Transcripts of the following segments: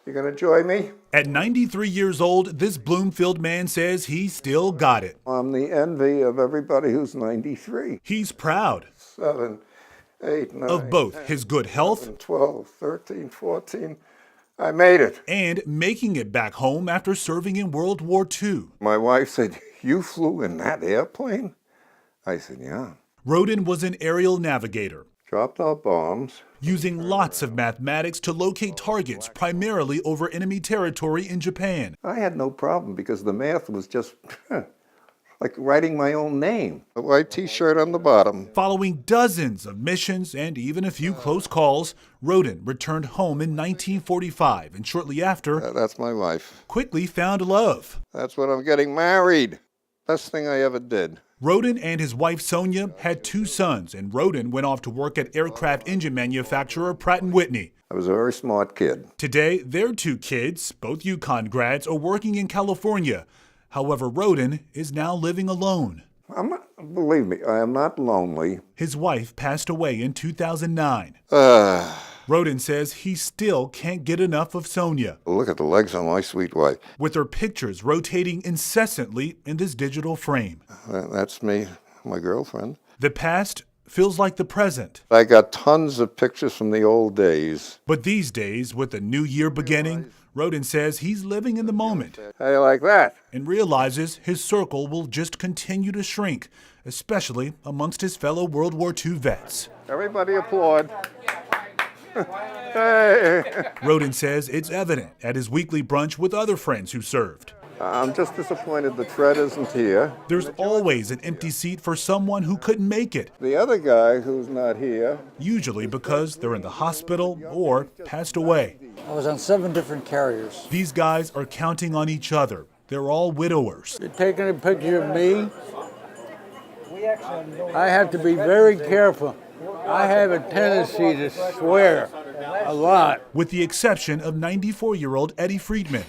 You gonna join me? At 93 years old, this Bloomfield man says he still got it. I'm the envy of everybody who's 93. He's proud 7, 8, 9, of both 10, his good health 11, 12, 13, 14. I made it. and making it back home after serving in World War II. My wife said, "You flew in that airplane?" I said, "Yeah." Roden was an aerial navigator, Dropped our bombs. using lots of mathematics to locate targets primarily over enemy territory in Japan. I had no problem because the math was just like writing my own name. A white t-shirt on the bottom. Following dozens of missions and even a few close calls, Roden returned home in 1945 and shortly after, That's my wife. quickly found love. That's when I'm getting married. Best thing I ever did. Roden and his wife Sonia had 2 sons, and Roden went off to work at aircraft engine manufacturer Pratt & Whitney. I was a very smart kid. Today, their 2 kids, both UConn grads, are working in California. However, Roden is now living alone. Believe me, I am not lonely. His wife passed away in 2009. Roden says he still can't get enough of Sonia, Look at the legs on my sweet wife. with her pictures rotating incessantly in this digital frame. That's me, my girlfriend. The past feels like the present. I got tons of pictures from the old days. But these days, with the new year beginning, Roden says he's living in the moment How do you like that? and realizes his circle will just continue to shrink, especially amongst his fellow World War II vets. Everybody applaud. Hey! Roden says it's evident at his weekly brunch with other friends who served. I'm just disappointed the Fred isn't here. There's always an empty seat for someone who couldn't make it, The other guy who's not here, usually because they're in the hospital or passed away. I was on 7 different carriers. These guys are counting on each other. They're all widowers. You're taking a picture of me. I have to be very careful. I have a tendency to swear a lot. With the exception of 94-year-old Eddie Friedman.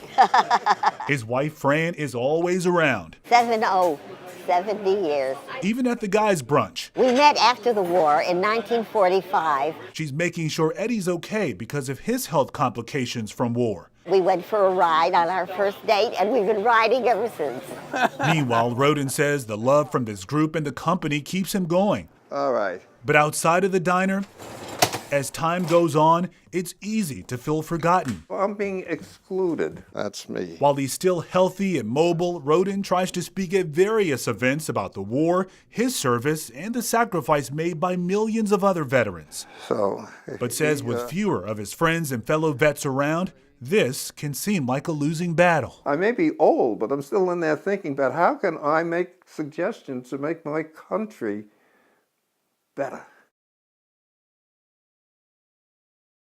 His wife Fran is always around, 70 years. even at the guys' brunch. We met after the war in 1945. She's making sure Eddie's okay because of his health complications from war. We went for a ride on our first date, and we've been riding ever since. Meanwhile, Roden says the love from this group and the company keeps him going. all right. But outside of the diner, as time goes on, it's easy to feel forgotten. I'm being excluded. That's me. While he's still healthy and mobile, Roden tries to speak at various events about the war, his service, and the sacrifice made by millions of other veterans. So, But says with fewer of his friends and fellow vets around, this can seem like a losing battle. I may be old, but I'm still in there thinking about how can I make suggestions to make my country better.